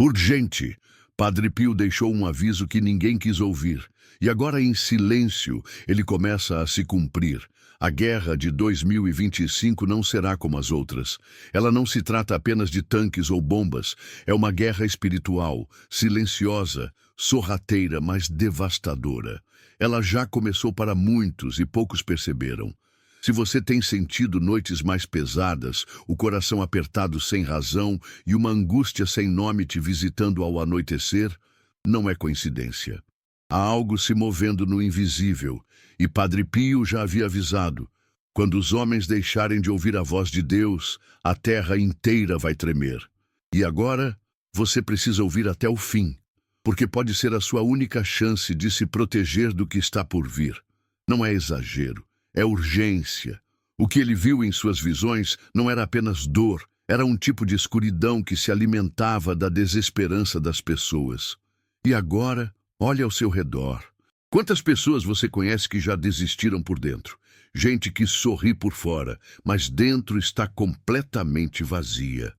Urgente! Padre Pio deixou um aviso que ninguém quis ouvir. E agora, em silêncio, ele começa a se cumprir. A guerra de 2025 não será como as outras. Ela não se trata apenas de tanques ou bombas. É uma guerra espiritual, silenciosa, sorrateira, mas devastadora. Ela já começou para muitos e poucos perceberam. Se você tem sentido noites mais pesadas, o coração apertado sem razão e uma angústia sem nome te visitando ao anoitecer, não é coincidência. Há algo se movendo no invisível, e Padre Pio já havia avisado. Quando os homens deixarem de ouvir a voz de Deus, a terra inteira vai tremer. E agora, você precisa ouvir até o fim, porque pode ser a sua única chance de se proteger do que está por vir. Não é exagero. É urgência. O que ele viu em suas visões não era apenas dor, era um tipo de escuridão que se alimentava da desesperança das pessoas. E agora, olhe ao seu redor. Quantas pessoas você conhece que já desistiram por dentro? Gente que sorri por fora, mas dentro está completamente vazia.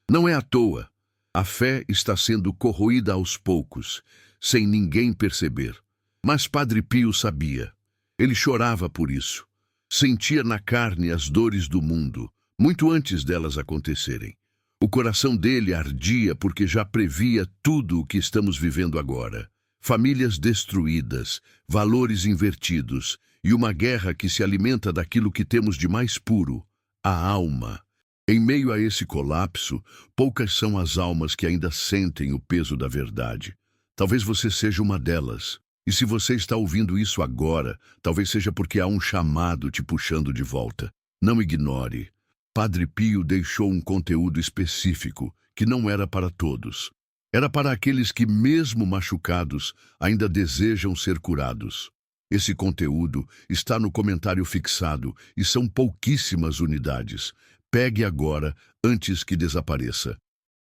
Não é à toa. A fé está sendo corroída aos poucos, sem ninguém perceber. Mas Padre Pio sabia. Ele chorava por isso. Sentia na carne as dores do mundo, muito antes delas acontecerem. O coração dele ardia porque já previa tudo o que estamos vivendo agora. Famílias destruídas, valores invertidos e uma guerra que se alimenta daquilo que temos de mais puro, a alma. Em meio a esse colapso, poucas são as almas que ainda sentem o peso da verdade. Talvez você seja uma delas. E se você está ouvindo isso agora, talvez seja porque há um chamado te puxando de volta. Não ignore. Padre Pio deixou um conteúdo específico, que não era para todos. Era para aqueles que, mesmo machucados, ainda desejam ser curados. Esse conteúdo está no comentário fixado e são pouquíssimas unidades. Pegue agora, antes que desapareça.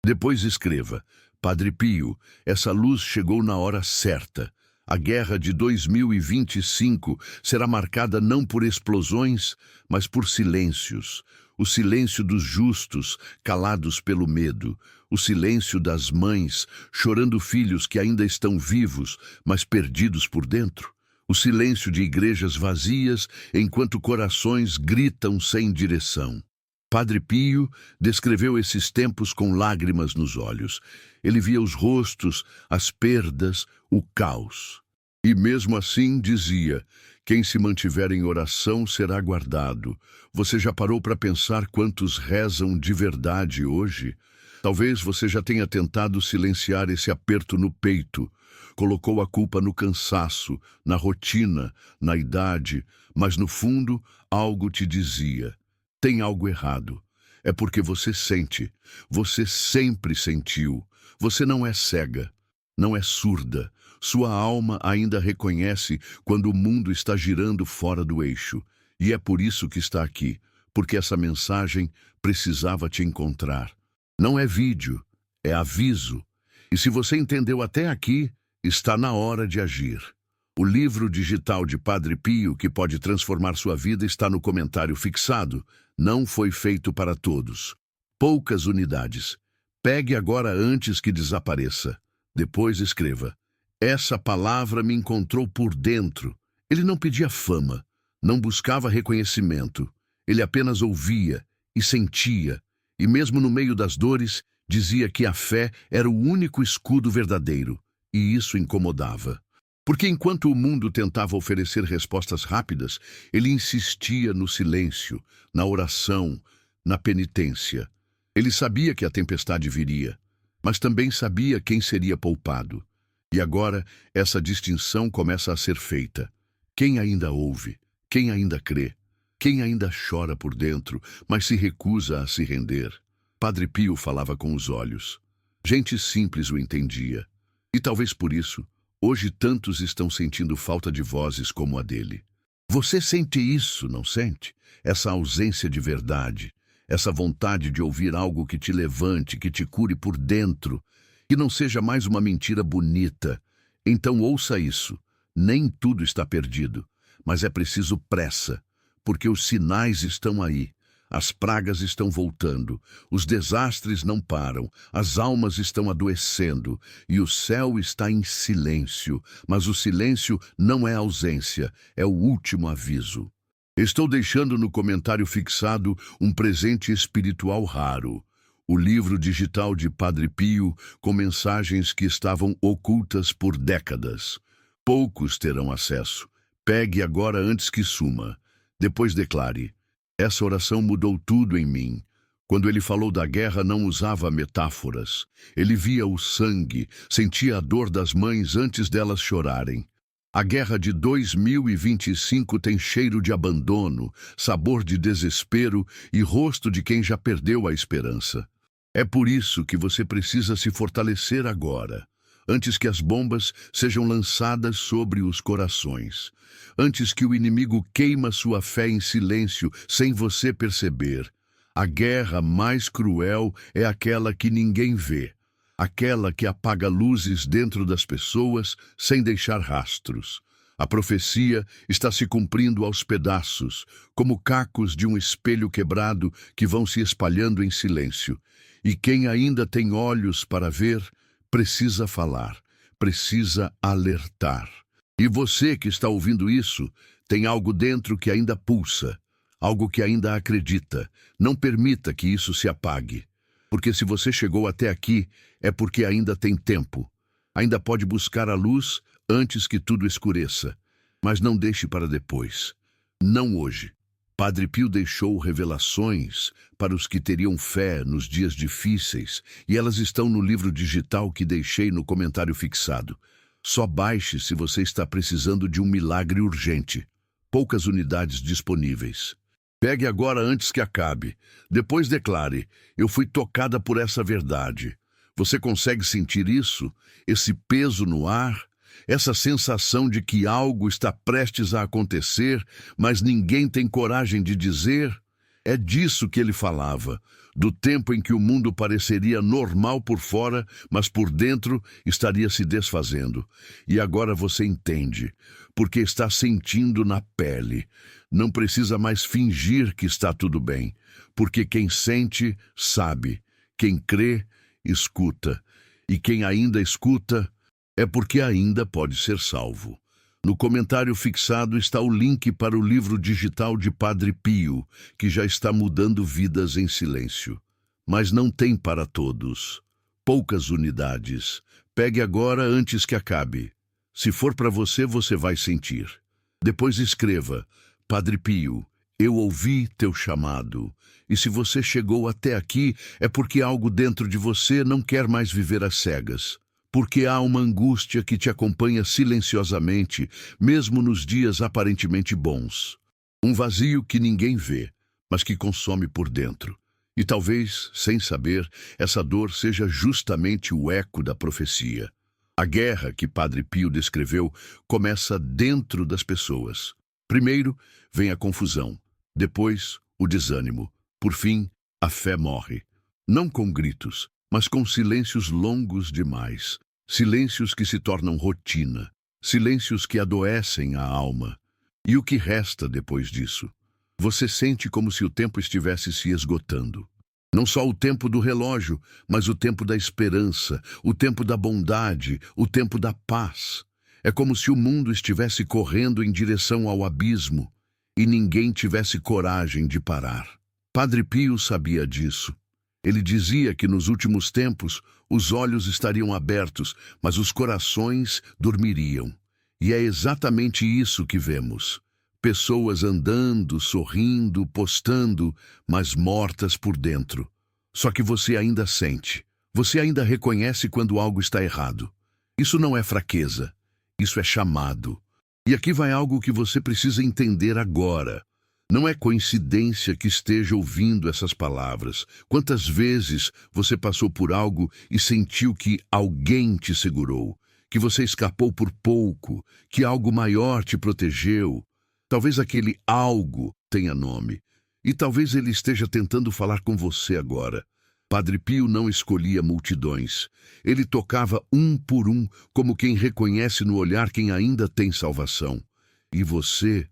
Depois escreva: Padre Pio, essa luz chegou na hora certa. A guerra de 2025 será marcada não por explosões, mas por silêncios. O silêncio dos justos, calados pelo medo. O silêncio das mães, chorando filhos que ainda estão vivos, mas perdidos por dentro. O silêncio de igrejas vazias, enquanto corações gritam sem direção. Padre Pio descreveu esses tempos com lágrimas nos olhos. Ele via os rostos, as perdas, o caos. E mesmo assim dizia: quem se mantiver em oração será guardado. Você já parou para pensar quantos rezam de verdade hoje? Talvez você já tenha tentado silenciar esse aperto no peito. Colocou a culpa no cansaço, na rotina, na idade, mas no fundo algo te dizia: tem algo errado. É porque você sente. Você sempre sentiu. Você não é cega, não é surda. Sua alma ainda reconhece quando o mundo está girando fora do eixo. E é por isso que está aqui, porque essa mensagem precisava te encontrar. Não é vídeo, é aviso. E se você entendeu até aqui, está na hora de agir. O livro digital de Padre Pio, que pode transformar sua vida, está no comentário fixado. Não foi feito para todos. Poucas unidades. Pegue agora antes que desapareça. Depois escreva: essa palavra me encontrou por dentro. Ele não pedia fama, não buscava reconhecimento. Ele apenas ouvia e sentia. E mesmo no meio das dores, dizia que a fé era o único escudo verdadeiro. E isso incomodava. Porque enquanto o mundo tentava oferecer respostas rápidas, ele insistia no silêncio, na oração, na penitência. Ele sabia que a tempestade viria, mas também sabia quem seria poupado. E agora essa distinção começa a ser feita. Quem ainda ouve? Quem ainda crê? Quem ainda chora por dentro, mas se recusa a se render? Padre Pio falava com os olhos. Gente simples o entendia. E talvez por isso, hoje tantos estão sentindo falta de vozes como a dele. Você sente isso, não sente? Essa ausência de verdade, essa vontade de ouvir algo que te levante, que te cure por dentro, que não seja mais uma mentira bonita. Então ouça isso. Nem tudo está perdido, mas é preciso pressa, porque os sinais estão aí. As pragas estão voltando, os desastres não param, as almas estão adoecendo e o céu está em silêncio, mas o silêncio não é ausência, é o último aviso. Estou deixando no comentário fixado um presente espiritual raro. O livro digital de Padre Pio com mensagens que estavam ocultas por décadas. Poucos terão acesso. Pegue agora antes que suma. Depois declare: essa oração mudou tudo em mim. Quando ele falou da guerra, não usava metáforas. Ele via o sangue, sentia a dor das mães antes delas chorarem. A guerra de 2025 tem cheiro de abandono, sabor de desespero e rosto de quem já perdeu a esperança. É por isso que você precisa se fortalecer agora, antes que as bombas sejam lançadas sobre os corações, antes que o inimigo queima sua fé em silêncio sem você perceber. A guerra mais cruel é aquela que ninguém vê, aquela que apaga luzes dentro das pessoas sem deixar rastros. A profecia está se cumprindo aos pedaços, como cacos de um espelho quebrado que vão se espalhando em silêncio. E quem ainda tem olhos para ver, precisa falar, precisa alertar. E você que está ouvindo isso, tem algo dentro que ainda pulsa, algo que ainda acredita. Não permita que isso se apague. Porque se você chegou até aqui, é porque ainda tem tempo. Ainda pode buscar a luz antes que tudo escureça. Mas não deixe para depois. Não hoje. Padre Pio deixou revelações para os que teriam fé nos dias difíceis, e elas estão no livro digital que deixei no comentário fixado. Só baixe se você está precisando de um milagre urgente. Poucas unidades disponíveis. Pegue agora antes que acabe. Depois declare: eu fui tocada por essa verdade. Você consegue sentir isso? Esse peso no ar? Essa sensação de que algo está prestes a acontecer, mas ninguém tem coragem de dizer? É disso que ele falava, do tempo em que o mundo pareceria normal por fora, mas por dentro estaria se desfazendo. E agora você entende, porque está sentindo na pele. Não precisa mais fingir que está tudo bem, porque quem sente, sabe. Quem crê, escuta. E quem ainda escuta, é porque ainda pode ser salvo. No comentário fixado está o link para o livro digital de Padre Pio, que já está mudando vidas em silêncio. Mas não tem para todos. Poucas unidades. Pegue agora antes que acabe. Se for para você, você vai sentir. Depois escreva: Padre Pio, eu ouvi teu chamado. E se você chegou até aqui, é porque algo dentro de você não quer mais viver às cegas. Porque há uma angústia que te acompanha silenciosamente, mesmo nos dias aparentemente bons. Um vazio que ninguém vê, mas que consome por dentro. E talvez, sem saber, essa dor seja justamente o eco da profecia. A guerra que Padre Pio descreveu começa dentro das pessoas. Primeiro vem a confusão, depois o desânimo. Por fim, a fé morre. Não com gritos, mas com silêncios longos demais. Silêncios que se tornam rotina. Silêncios que adoecem a alma. E o que resta depois disso? Você sente como se o tempo estivesse se esgotando. Não só o tempo do relógio, mas o tempo da esperança, o tempo da bondade, o tempo da paz. É como se o mundo estivesse correndo em direção ao abismo e ninguém tivesse coragem de parar. Padre Pio sabia disso. Ele dizia que nos últimos tempos os olhos estariam abertos, mas os corações dormiriam. E é exatamente isso que vemos. Pessoas andando, sorrindo, postando, mas mortas por dentro. Só que você ainda sente. Você ainda reconhece quando algo está errado. Isso não é fraqueza. Isso é chamado. E aqui vai algo que você precisa entender agora. Não é coincidência que esteja ouvindo essas palavras. Quantas vezes você passou por algo e sentiu que alguém te segurou, que você escapou por pouco, que algo maior te protegeu? Talvez aquele algo tenha nome, e talvez ele esteja tentando falar com você agora. Padre Pio não escolhia multidões. Ele tocava um por um, como quem reconhece no olhar quem ainda tem salvação. E você,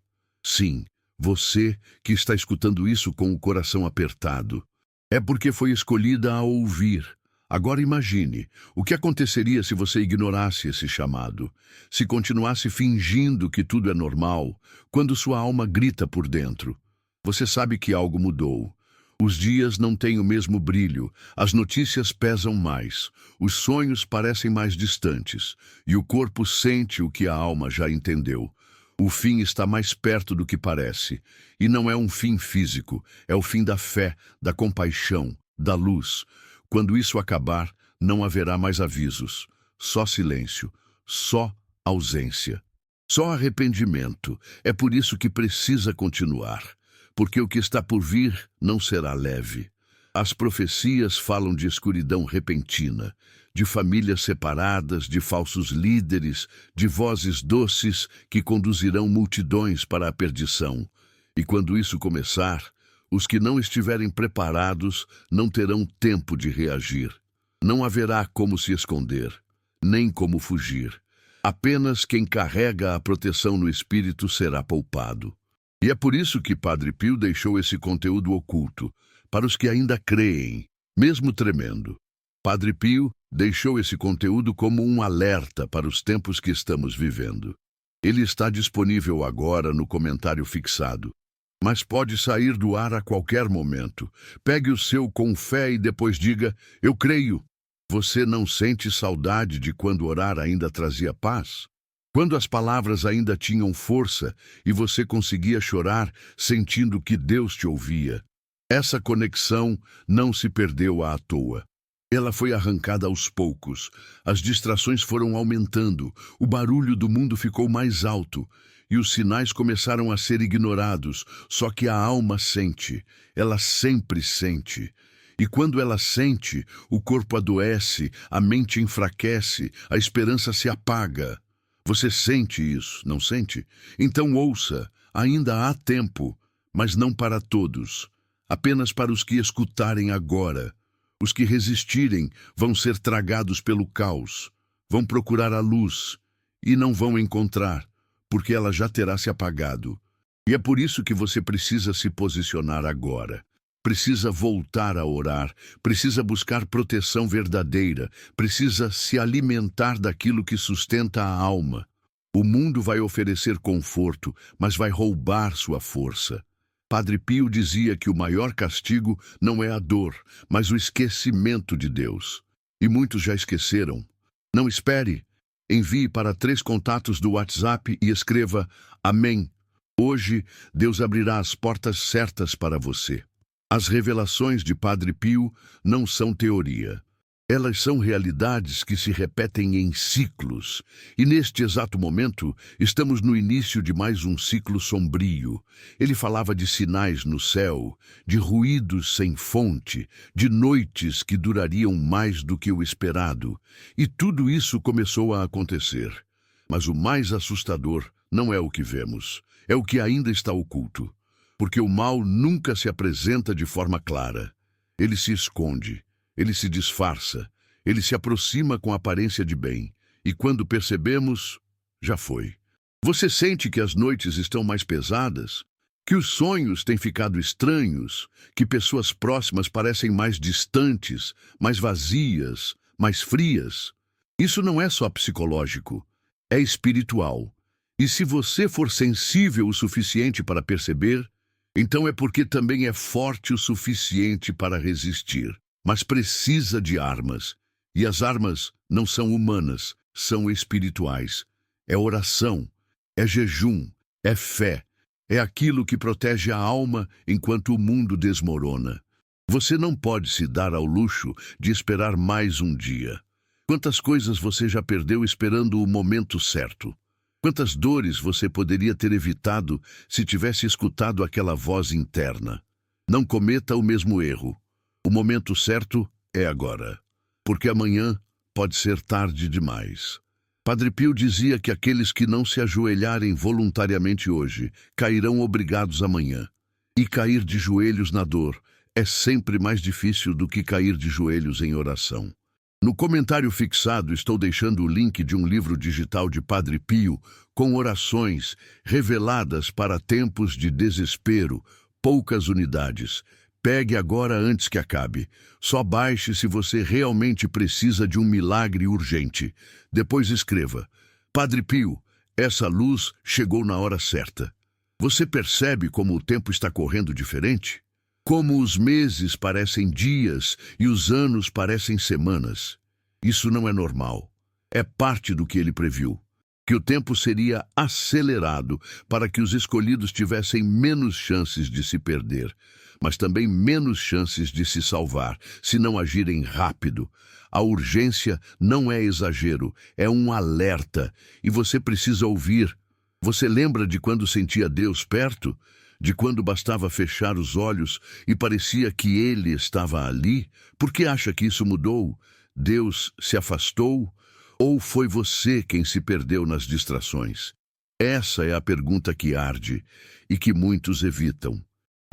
sim, Você que está escutando isso com o coração apertado, é porque foi escolhida a ouvir. Agora imagine, o que aconteceria se você ignorasse esse chamado, se continuasse fingindo que tudo é normal, quando sua alma grita por dentro. Você sabe que algo mudou. Os dias não têm o mesmo brilho, as notícias pesam mais, os sonhos parecem mais distantes, e o corpo sente o que a alma já entendeu. O fim está mais perto do que parece, e não é um fim físico, é o fim da fé, da compaixão, da luz. Quando isso acabar, não haverá mais avisos, só silêncio, só ausência, só arrependimento. É por isso que precisa continuar, porque o que está por vir não será leve. As profecias falam de escuridão repentina, de famílias separadas, de falsos líderes, de vozes doces que conduzirão multidões para a perdição. E quando isso começar, os que não estiverem preparados não terão tempo de reagir. Não haverá como se esconder, nem como fugir. Apenas quem carrega a proteção no espírito será poupado. E é por isso que Padre Pio deixou esse conteúdo oculto, para os que ainda creem, mesmo tremendo. Padre Pio deixou esse conteúdo como um alerta para os tempos que estamos vivendo. Ele está disponível agora no comentário fixado, mas pode sair do ar a qualquer momento. Pegue o seu com fé e depois diga: eu creio. Você não sente saudade de quando orar ainda trazia paz? Quando as palavras ainda tinham força e você conseguia chorar sentindo que Deus te ouvia? Essa conexão não se perdeu à toa. Ela foi arrancada aos poucos. As distrações foram aumentando, o barulho do mundo ficou mais alto e os sinais começaram a ser ignorados. Só que a alma sente, ela sempre sente. E quando ela sente, o corpo adoece, a mente enfraquece, a esperança se apaga. Você sente isso, não sente? Então ouça, ainda há tempo, mas não para todos. Apenas para os que escutarem agora. Os que resistirem vão ser tragados pelo caos, vão procurar a luz e não vão encontrar, porque ela já terá se apagado. E é por isso que você precisa se posicionar agora. Precisa voltar a orar, precisa buscar proteção verdadeira, precisa se alimentar daquilo que sustenta a alma. O mundo vai oferecer conforto, mas vai roubar sua força. Padre Pio dizia que o maior castigo não é a dor, mas o esquecimento de Deus. E muitos já esqueceram. Não espere. Envie para 3 contatos do WhatsApp e escreva Amém. Hoje, Deus abrirá as portas certas para você. As revelações de Padre Pio não são teoria. Elas são realidades que se repetem em ciclos. E neste exato momento, estamos no início de mais um ciclo sombrio. Ele falava de sinais no céu, de ruídos sem fonte, de noites que durariam mais do que o esperado. E tudo isso começou a acontecer. Mas o mais assustador não é o que vemos, é o que ainda está oculto. Porque o mal nunca se apresenta de forma clara. Ele se esconde. Ele se disfarça, ele se aproxima com aparência de bem, e quando percebemos, já foi. Você sente que as noites estão mais pesadas? Que os sonhos têm ficado estranhos? Que pessoas próximas parecem mais distantes, mais vazias, mais frias? Isso não é só psicológico, é espiritual. E se você for sensível o suficiente para perceber, então é porque também é forte o suficiente para resistir. Mas precisa de armas. E as armas não são humanas, são espirituais. É oração, é jejum, é fé. É aquilo que protege a alma enquanto o mundo desmorona. Você não pode se dar ao luxo de esperar mais um dia. Quantas coisas você já perdeu esperando o momento certo? Quantas dores você poderia ter evitado se tivesse escutado aquela voz interna? Não cometa o mesmo erro. O momento certo é agora, porque amanhã pode ser tarde demais. Padre Pio dizia que aqueles que não se ajoelharem voluntariamente hoje cairão obrigados amanhã. E cair de joelhos na dor é sempre mais difícil do que cair de joelhos em oração. No comentário fixado estou deixando o link de um livro digital de Padre Pio com orações reveladas para tempos de desespero, poucas unidades. Pegue agora antes que acabe. Só baixe se você realmente precisa de um milagre urgente. Depois escreva: Padre Pio, essa luz chegou na hora certa. Você percebe como o tempo está correndo diferente? Como os meses parecem dias e os anos parecem semanas. Isso não é normal. É parte do que ele previu. Que o tempo seria acelerado para que os escolhidos tivessem menos chances de se perder, mas também menos chances de se salvar, se não agirem rápido. A urgência não é exagero, é um alerta, e você precisa ouvir. Você lembra de quando sentia Deus perto? De quando bastava fechar os olhos e parecia que Ele estava ali? Por que acha que isso mudou? Deus se afastou? Ou foi você quem se perdeu nas distrações? Essa é a pergunta que arde e que muitos evitam.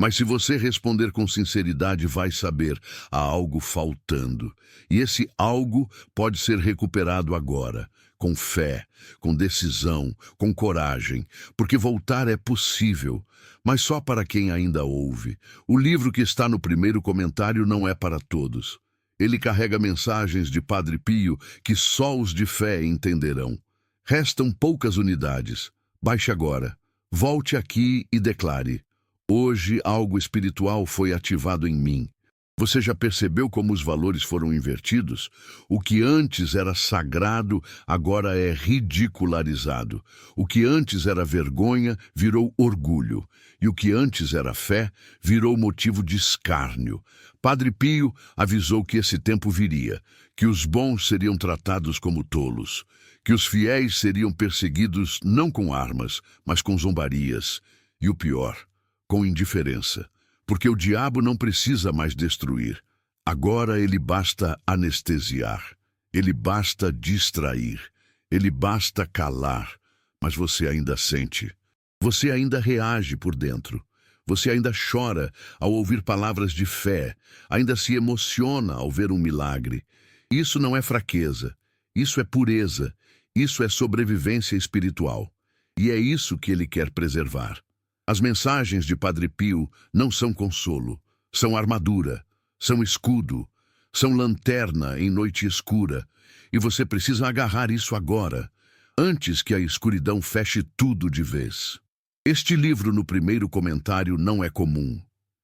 Mas se você responder com sinceridade, vai saber, há algo faltando. E esse algo pode ser recuperado agora, com fé, com decisão, com coragem, porque voltar é possível, mas só para quem ainda ouve. O livro que está no primeiro comentário não é para todos. Ele carrega mensagens de Padre Pio que só os de fé entenderão. Restam poucas unidades. Baixe agora. Volte aqui e declare: hoje algo espiritual foi ativado em mim. Você já percebeu como os valores foram invertidos? O que antes era sagrado, agora é ridicularizado. O que antes era vergonha, virou orgulho. E o que antes era fé, virou motivo de escárnio. Padre Pio avisou que esse tempo viria, que os bons seriam tratados como tolos, que os fiéis seriam perseguidos não com armas, mas com zombarias. E o pior, com indiferença. Porque o diabo não precisa mais destruir. Agora ele basta anestesiar. Ele basta distrair. Ele basta calar. Mas você ainda sente. Você ainda reage por dentro. Você ainda chora ao ouvir palavras de fé. Ainda se emociona ao ver um milagre. Isso não é fraqueza. Isso é pureza. Isso é sobrevivência espiritual. E é isso que ele quer preservar. As mensagens de Padre Pio não são consolo, são armadura, são escudo, são lanterna em noite escura, e você precisa agarrar isso agora, antes que a escuridão feche tudo de vez. Este livro no primeiro comentário não é comum,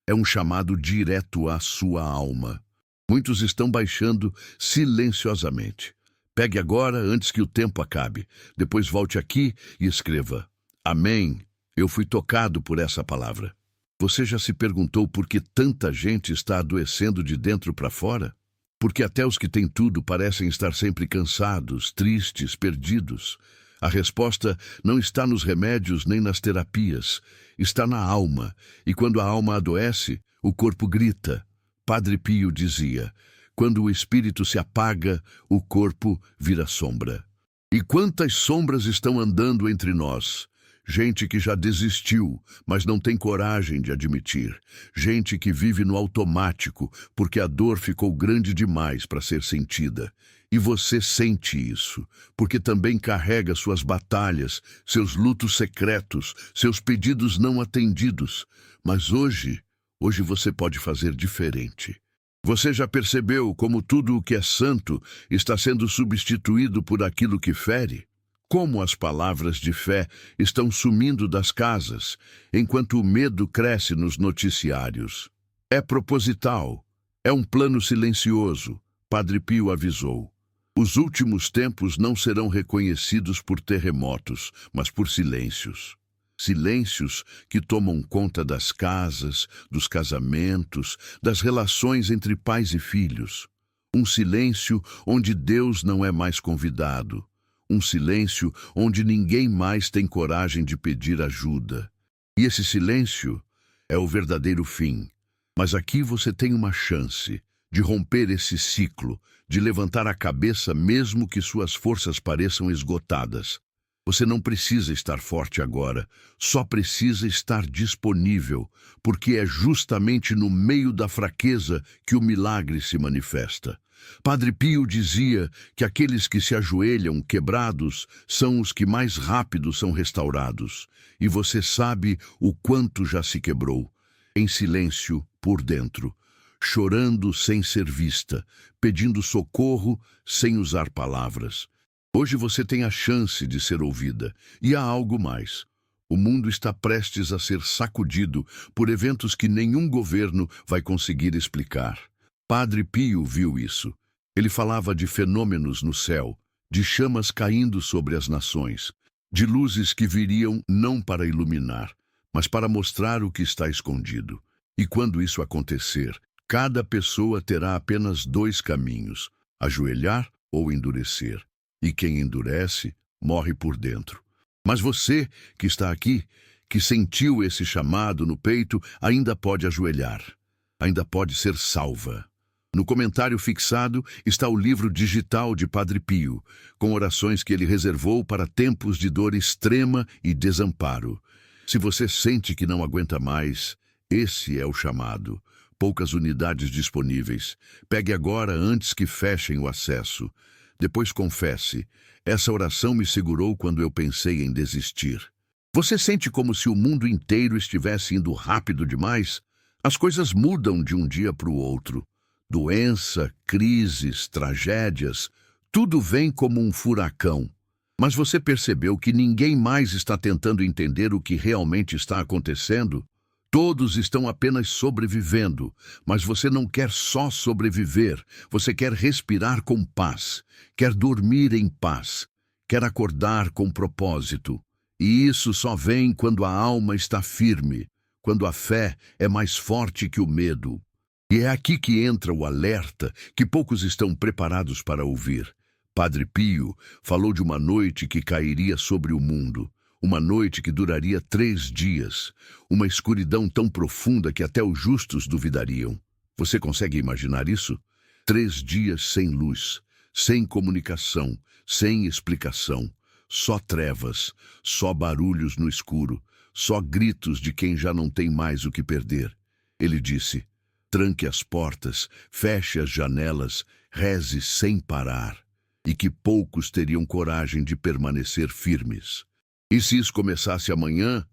é um chamado direto à sua alma. Muitos estão baixando silenciosamente. Pegue agora antes que o tempo acabe, depois volte aqui e escreva: Amém. Eu fui tocado por essa palavra. Você já se perguntou por que tanta gente está adoecendo de dentro para fora? Porque até os que têm tudo parecem estar sempre cansados, tristes, perdidos. A resposta não está nos remédios nem nas terapias. Está na alma. E quando a alma adoece, o corpo grita. Padre Pio dizia: quando o espírito se apaga, o corpo vira sombra. E quantas sombras estão andando entre nós? Gente que já desistiu, mas não tem coragem de admitir. Gente que vive no automático, porque a dor ficou grande demais para ser sentida. E você sente isso, porque também carrega suas batalhas, seus lutos secretos, seus pedidos não atendidos. Mas hoje você pode fazer diferente. Você já percebeu como tudo o que é santo está sendo substituído por aquilo que fere? Como as palavras de fé estão sumindo das casas, enquanto o medo cresce nos noticiários. É proposital, é um plano silencioso, Padre Pio avisou. Os últimos tempos não serão reconhecidos por terremotos, mas por silêncios. Silêncios que tomam conta das casas, dos casamentos, das relações entre pais e filhos. Um silêncio onde Deus não é mais convidado. Um silêncio onde ninguém mais tem coragem de pedir ajuda. E esse silêncio é o verdadeiro fim. Mas aqui você tem uma chance de romper esse ciclo, de levantar a cabeça mesmo que suas forças pareçam esgotadas. Você não precisa estar forte agora, só precisa estar disponível, porque é justamente no meio da fraqueza que o milagre se manifesta. Padre Pio dizia que aqueles que se ajoelham quebrados são os que mais rápido são restaurados. E você sabe o quanto já se quebrou, em silêncio por dentro, chorando sem ser vista, pedindo socorro sem usar palavras. Hoje você tem a chance de ser ouvida. E há algo mais. O mundo está prestes a ser sacudido por eventos que nenhum governo vai conseguir explicar. Padre Pio viu isso. Ele falava de fenômenos no céu, de chamas caindo sobre as nações, de luzes que viriam não para iluminar, mas para mostrar o que está escondido. E quando isso acontecer, cada pessoa terá apenas dois caminhos: ajoelhar ou endurecer. E quem endurece, morre por dentro. Mas você, que está aqui, que sentiu esse chamado no peito, ainda pode ajoelhar. Ainda pode ser salva. No comentário fixado está o livro digital de Padre Pio, com orações que ele reservou para tempos de dor extrema e desamparo. Se você sente que não aguenta mais, esse é o chamado. Poucas unidades disponíveis. Pegue agora antes que fechem o acesso. Depois confesse: essa oração me segurou quando eu pensei em desistir. Você sente como se o mundo inteiro estivesse indo rápido demais? As coisas mudam de um dia para o outro. Doença, crises, tragédias, tudo vem como um furacão. Mas você percebeu que ninguém mais está tentando entender o que realmente está acontecendo? Todos estão apenas sobrevivendo, mas você não quer só sobreviver, você quer respirar com paz, quer dormir em paz, quer acordar com propósito. E isso só vem quando a alma está firme, quando a fé é mais forte que o medo. E é aqui que entra o alerta que poucos estão preparados para ouvir. Padre Pio falou de uma noite que cairia sobre o mundo, uma noite que duraria 3 dias, uma escuridão tão profunda que até os justos duvidariam. Você consegue imaginar isso? 3 dias sem luz, sem comunicação, sem explicação, só trevas, só barulhos no escuro, só gritos de quem já não tem mais o que perder. Ele disse: tranque as portas, feche as janelas, reze sem parar. E que poucos teriam coragem de permanecer firmes. E se isso começasse amanhã,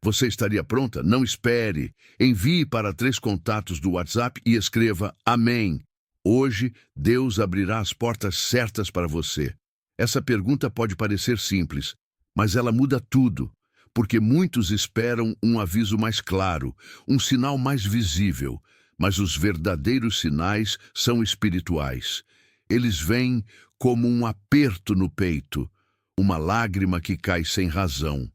você estaria pronta? Não espere. Envie para 3 contatos do WhatsApp e escreva Amém. Hoje, Deus abrirá as portas certas para você. Essa pergunta pode parecer simples, mas ela muda tudo, porque muitos esperam um aviso mais claro, um sinal mais visível. Mas os verdadeiros sinais são espirituais. Eles vêm como um aperto no peito, uma lágrima que cai sem razão,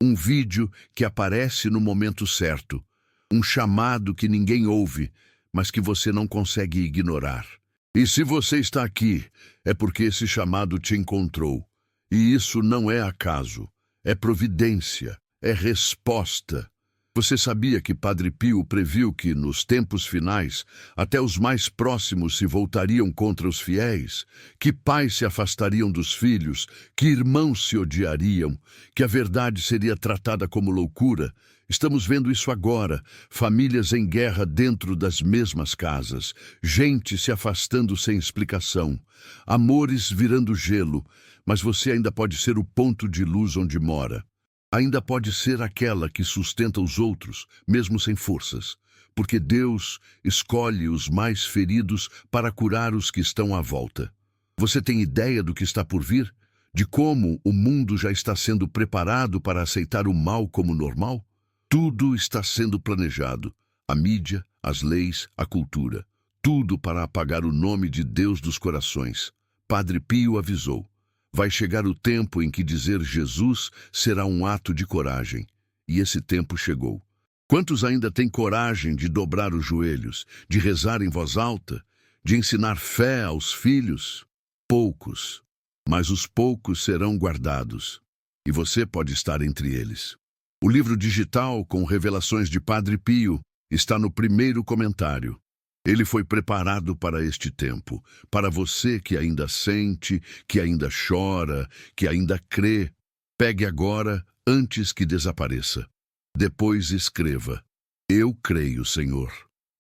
um vídeo que aparece no momento certo, um chamado que ninguém ouve, mas que você não consegue ignorar. E se você está aqui, é porque esse chamado te encontrou. E isso não é acaso, é providência, é resposta. Você sabia que Padre Pio previu que, nos tempos finais, até os mais próximos se voltariam contra os fiéis, que pais se afastariam dos filhos, que irmãos se odiariam, que a verdade seria tratada como loucura? Estamos vendo isso agora, famílias em guerra dentro das mesmas casas, gente se afastando sem explicação, amores virando gelo, mas você ainda pode ser o ponto de luz onde mora. Ainda pode ser aquela que sustenta os outros, mesmo sem forças, porque Deus escolhe os mais feridos para curar os que estão à volta. Você tem ideia do que está por vir? De como o mundo já está sendo preparado para aceitar o mal como normal? Tudo está sendo planejado. A mídia, as leis, a cultura. Tudo para apagar o nome de Deus dos corações. Padre Pio avisou. Vai chegar o tempo em que dizer Jesus será um ato de coragem. E esse tempo chegou. Quantos ainda têm coragem de dobrar os joelhos, de rezar em voz alta, de ensinar fé aos filhos? Poucos. Mas os poucos serão guardados. E você pode estar entre eles. O livro digital com revelações de Padre Pio está no primeiro comentário. Ele foi preparado para este tempo, para você que ainda sente, que ainda chora, que ainda crê. Pegue agora, antes que desapareça. Depois escreva: eu creio, Senhor.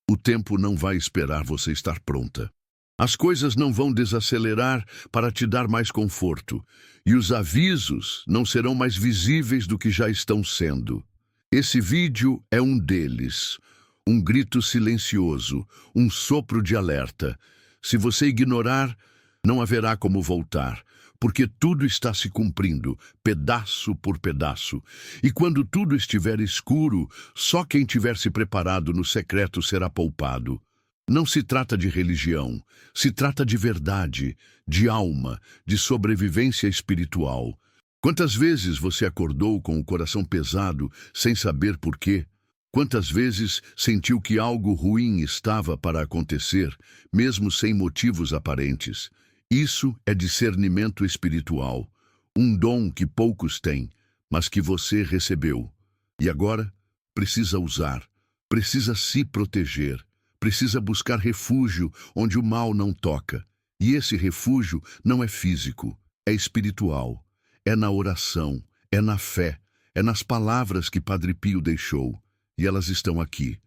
O tempo não vai esperar você estar pronta. As coisas não vão desacelerar para te dar mais conforto, e os avisos não serão mais visíveis do que já estão sendo. Esse vídeo é um deles, um grito silencioso, um sopro de alerta. Se você ignorar, não haverá como voltar, porque tudo está se cumprindo, pedaço por pedaço. E quando tudo estiver escuro, só quem tiver se preparado no secreto será poupado. Não se trata de religião, se trata de verdade, de alma, de sobrevivência espiritual. Quantas vezes você acordou com o coração pesado, sem saber por quê? Quantas vezes sentiu que algo ruim estava para acontecer, mesmo sem motivos aparentes? Isso é discernimento espiritual, um dom que poucos têm, mas que você recebeu. E agora precisa usar, precisa se proteger. Precisa buscar refúgio onde o mal não toca. E esse refúgio não é físico, é espiritual. É na oração, é na fé, é nas palavras que Padre Pio deixou. E elas estão aqui,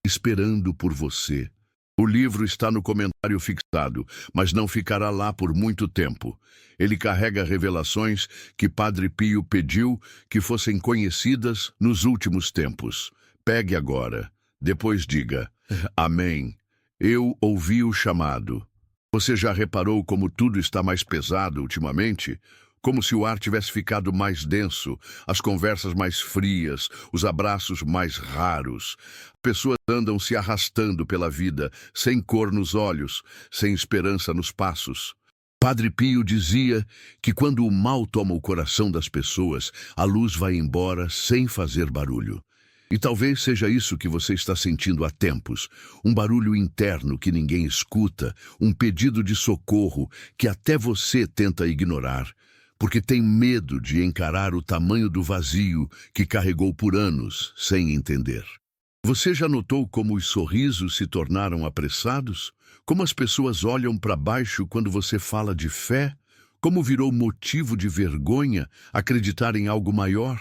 esperando por você. O livro está no comentário fixado, mas não ficará lá por muito tempo. Ele carrega revelações que Padre Pio pediu que fossem conhecidas nos últimos tempos. Pegue agora, depois diga: Amém. Eu ouvi o chamado. Você já reparou como tudo está mais pesado ultimamente? Como se o ar tivesse ficado mais denso, as conversas mais frias, os abraços mais raros. Pessoas andam se arrastando pela vida, sem cor nos olhos, sem esperança nos passos. Padre Pio dizia que quando o mal toma o coração das pessoas, a luz vai embora sem fazer barulho. E talvez seja isso que você está sentindo há tempos, um barulho interno que ninguém escuta, um pedido de socorro que até você tenta ignorar, porque tem medo de encarar o tamanho do vazio que carregou por anos sem entender. Você já notou como os sorrisos se tornaram apressados? Como as pessoas olham para baixo quando você fala de fé? Como virou motivo de vergonha acreditar em algo maior?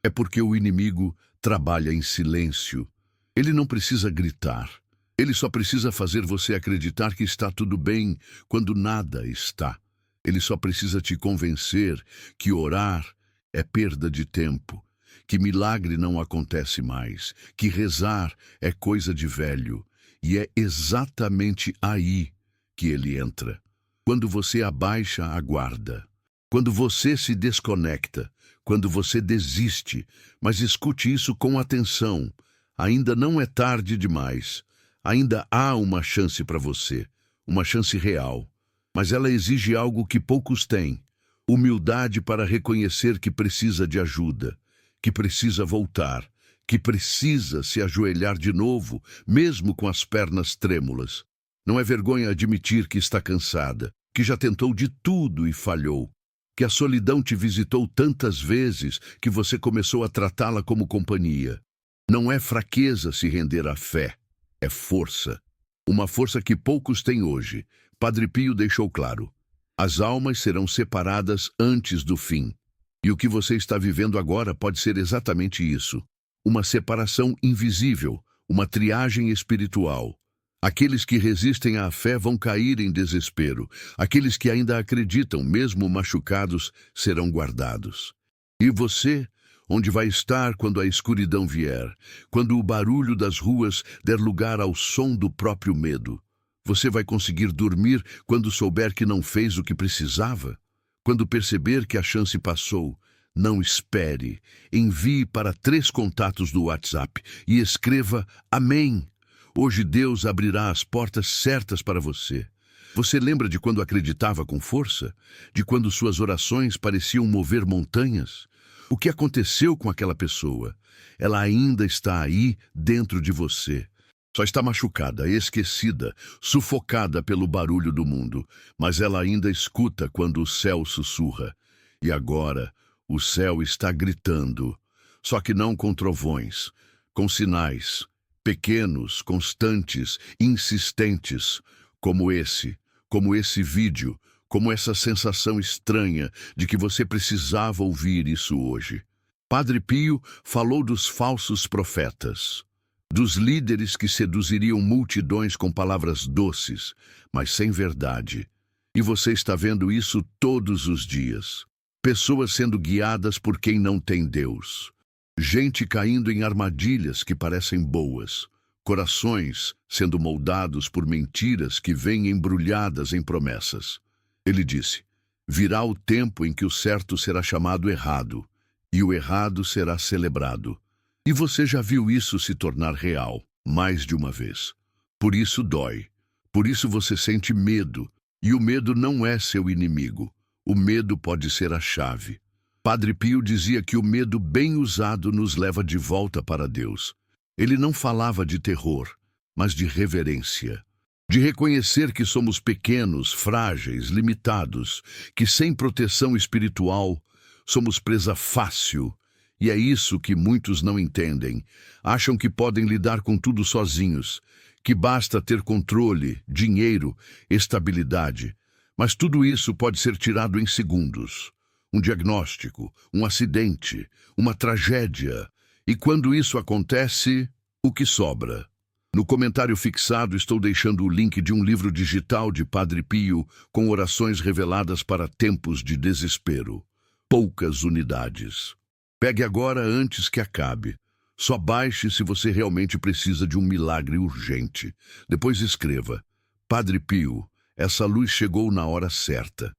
É porque o inimigo trabalha em silêncio. Ele não precisa gritar. Ele só precisa fazer você acreditar que está tudo bem quando nada está. Ele só precisa te convencer que orar é perda de tempo, que milagre não acontece mais, que rezar é coisa de velho. E é exatamente aí que ele entra. Quando você abaixa a guarda, quando você se desconecta, quando você desiste, mas escute isso com atenção. Ainda não é tarde demais. Ainda há uma chance para você, uma chance real. Mas ela exige algo que poucos têm: humildade para reconhecer que precisa de ajuda, que precisa voltar, que precisa se ajoelhar de novo, mesmo com as pernas trêmulas. Não é vergonha admitir que está cansada, que já tentou de tudo e falhou, que a solidão te visitou tantas vezes que você começou a tratá-la como companhia. Não é fraqueza se render à fé, é força. Uma força que poucos têm hoje. Padre Pio deixou claro: as almas serão separadas antes do fim. E o que você está vivendo agora pode ser exatamente isso. Uma separação invisível, uma triagem espiritual. Aqueles que resistem à fé vão cair em desespero. Aqueles que ainda acreditam, mesmo machucados, serão guardados. E você, onde vai estar quando a escuridão vier, quando o barulho das ruas der lugar ao som do próprio medo? Você vai conseguir dormir quando souber que não fez o que precisava? Quando perceber que a chance passou? Não espere. Envie para 3 contatos do WhatsApp e escreva Amém. Hoje Deus abrirá as portas certas para você. Você lembra de quando acreditava com força? De quando suas orações pareciam mover montanhas? O que aconteceu com aquela pessoa? Ela ainda está aí dentro de você. Só está machucada, esquecida, sufocada pelo barulho do mundo, mas ela ainda escuta quando o céu sussurra. E agora, o céu está gritando, só que não com trovões, com sinais, pequenos, constantes, insistentes, como esse vídeo, como essa sensação estranha de que você precisava ouvir isso hoje. Padre Pio falou dos falsos profetas. dos líderes que seduziriam multidões com palavras doces, mas sem verdade. E você está vendo isso todos os dias. Pessoas sendo guiadas por quem não tem Deus. Gente caindo em armadilhas que parecem boas. Corações sendo moldados por mentiras que vêm embrulhadas em promessas. Ele disse: virá o tempo em que o certo será chamado errado, e o errado será celebrado. E você já viu isso se tornar real, mais de uma vez. Por isso dói. Por isso você sente medo. E o medo não é seu inimigo. O medo pode ser a chave. Padre Pio dizia que o medo bem usado nos leva de volta para Deus. Ele não falava de terror, mas de reverência. De reconhecer que somos pequenos, frágeis, limitados, que sem proteção espiritual somos presa fácil. E é isso que muitos não entendem. Acham que podem lidar com tudo sozinhos, que basta ter controle, dinheiro, estabilidade. Mas tudo isso pode ser tirado em segundos. Um diagnóstico, um acidente, uma tragédia. E quando isso acontece, o que sobra? No comentário fixado estou deixando o link de um livro digital de Padre Pio com orações reveladas para tempos de desespero. Poucas unidades. Pegue agora antes que acabe. Só baixe se você realmente precisa de um milagre urgente. Depois escreva: Padre Pio, essa luz chegou na hora certa.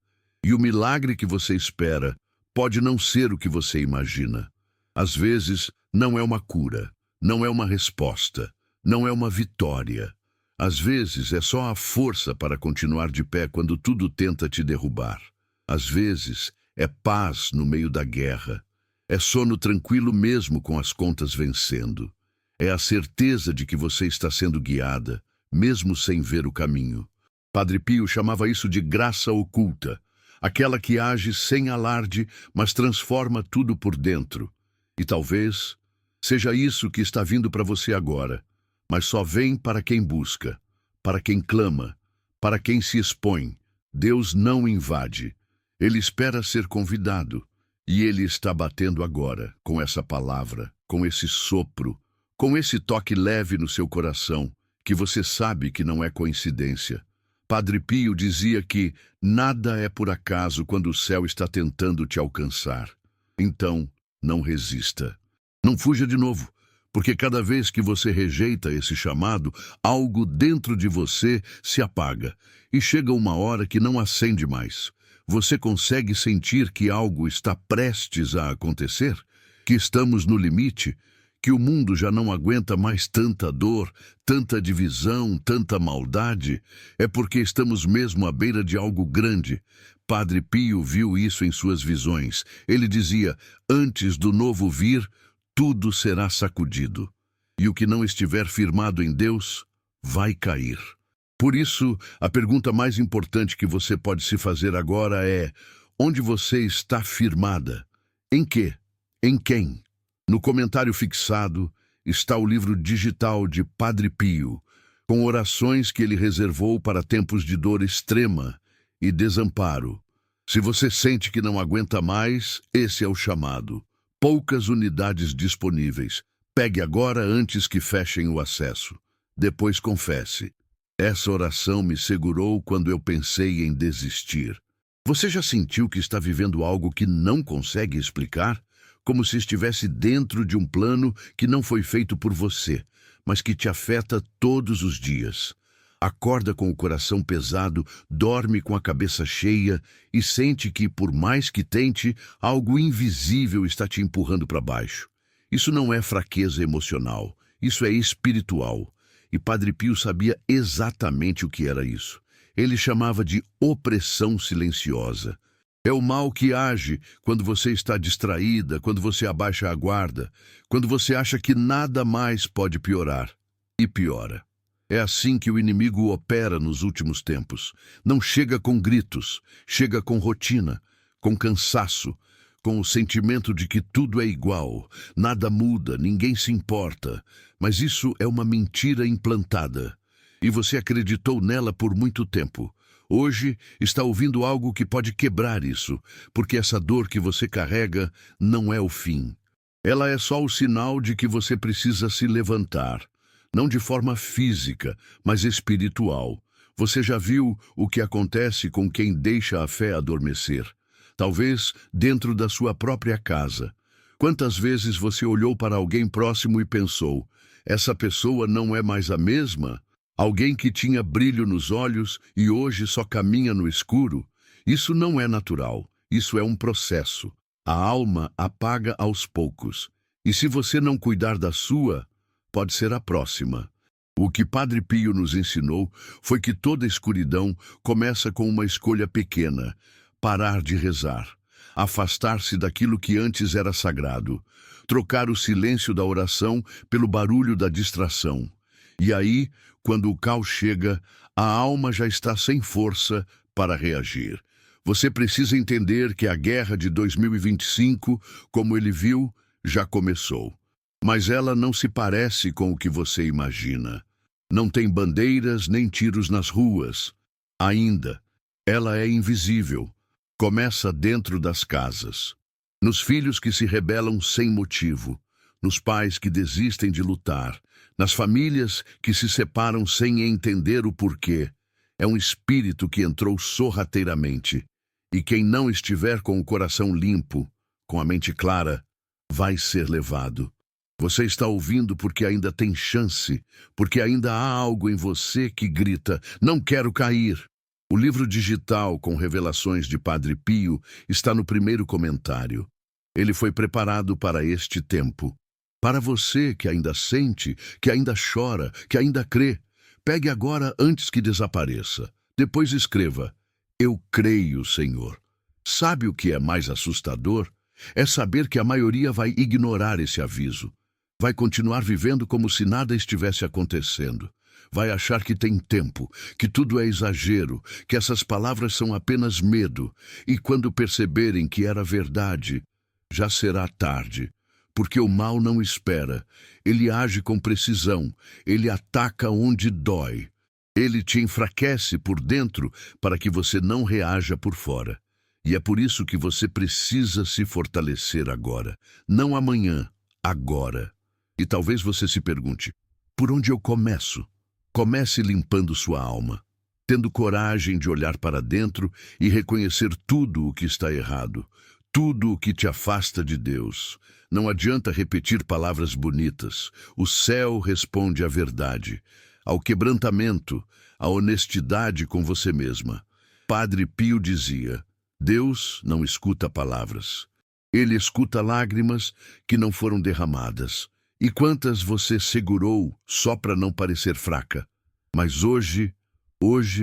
E o milagre que você espera pode não ser o que você imagina. Às vezes, não é uma cura, não é uma resposta, não é uma vitória. Às vezes, é só a força para continuar de pé quando tudo tenta te derrubar. Às vezes, é paz no meio da guerra. É sono tranquilo mesmo com as contas vencendo. É a certeza de que você está sendo guiada, mesmo sem ver o caminho. Padre Pio chamava isso de graça oculta, aquela que age sem alarde, mas transforma tudo por dentro. E talvez seja isso que está vindo para você agora, mas só vem para quem busca, para quem clama, para quem se expõe. Deus não invade. Ele espera ser convidado. E Ele está batendo agora, com essa palavra, com esse sopro, com esse toque leve no seu coração, que você sabe que não é coincidência. Padre Pio dizia que nada é por acaso quando o céu está tentando te alcançar. Então, não resista. Não fuja de novo, porque cada vez que você rejeita esse chamado, algo dentro de você se apaga, e chega uma hora que não acende mais. Você consegue sentir que algo está prestes a acontecer? Que estamos no limite? Que o mundo já não aguenta mais tanta dor, tanta divisão, tanta maldade? É porque estamos mesmo à beira de algo grande. Padre Pio viu isso em suas visões. Ele dizia: antes do novo vir, tudo será sacudido. E o que não estiver firmado em Deus, vai cair. Por isso, a pergunta mais importante que você pode se fazer agora é: onde você está firmada? Em quê? Em quem? No comentário fixado está o livro digital de Padre Pio, com orações que ele reservou para tempos de dor extrema e desamparo. Se você sente que não aguenta mais, esse é o chamado. Poucas unidades disponíveis. Pegue agora antes que fechem o acesso. Depois confesse: essa oração me segurou quando eu pensei em desistir. Você já sentiu que está vivendo algo que não consegue explicar? Como se estivesse dentro de um plano que não foi feito por você, mas que te afeta todos os dias. Acorda com o coração pesado, dorme com a cabeça cheia e sente que, por mais que tente, algo invisível está te empurrando para baixo. Isso não é fraqueza emocional, isso é espiritual. E Padre Pio sabia exatamente o que era isso. Ele chamava de opressão silenciosa. É o mal que age quando você está distraída, quando você abaixa a guarda, quando você acha que nada mais pode piorar. E piora. É assim que o inimigo opera nos últimos tempos. Não chega com gritos, chega com rotina, com cansaço, com o sentimento de que tudo é igual, nada muda, ninguém se importa. Mas isso é uma mentira implantada. E você acreditou nela por muito tempo. Hoje está ouvindo algo que pode quebrar isso, porque essa dor que você carrega não é o fim. Ela é só o sinal de que você precisa se levantar. não de forma física, mas espiritual. Você já viu o que acontece com quem deixa a fé adormecer? Talvez dentro da sua própria casa. Quantas vezes você olhou para alguém próximo e pensou: essa pessoa não é mais a mesma? Alguém que tinha brilho nos olhos e hoje só caminha no escuro? Isso não é natural, isso é um processo. A alma apaga aos poucos. E se você não cuidar da sua, pode ser a próxima. O que Padre Pio nos ensinou foi que toda escuridão começa com uma escolha pequena: parar de rezar, afastar-se daquilo que antes era sagrado, trocar o silêncio da oração pelo barulho da distração. E aí, quando o caos chega, a alma já está sem força para reagir. Você precisa entender que a guerra de 2025, como ele viu, já começou. Mas ela não se parece com o que você imagina. Não tem bandeiras nem tiros nas ruas. Ainda, ela é invisível. Começa dentro das casas. Nos filhos que se rebelam sem motivo. Nos pais que desistem de lutar. Nas famílias que se separam sem entender o porquê. É um espírito que entrou sorrateiramente. E quem não estiver com o coração limpo, com a mente clara, vai ser levado. Você está ouvindo porque ainda tem chance, porque ainda há algo em você que grita: não quero cair. O livro digital com revelações de Padre Pio está no primeiro comentário. Ele foi preparado para este tempo. Para você que ainda sente, que ainda chora, que ainda crê, pegue agora antes que desapareça. Depois escreva: eu creio, Senhor. Sabe o que é mais assustador? É saber que a maioria vai ignorar esse aviso. Vai continuar vivendo como se nada estivesse acontecendo. Vai achar que tem tempo, que tudo é exagero, que essas palavras são apenas medo. E quando perceberem que era verdade, já será tarde. Porque o mal não espera. Ele age com precisão. Ele ataca onde dói. Ele te enfraquece por dentro para que você não reaja por fora. E é por isso que você precisa se fortalecer agora. Não amanhã, agora. E talvez você se pergunte: por onde eu começo? Comece limpando sua alma, tendo coragem de olhar para dentro e reconhecer tudo o que está errado, tudo o que te afasta de Deus. Não adianta repetir palavras bonitas. O céu responde à verdade, ao quebrantamento, à honestidade com você mesma. Padre Pio dizia: Deus não escuta palavras. Ele escuta lágrimas que não foram derramadas. E quantas você segurou só para não parecer fraca? Mas hoje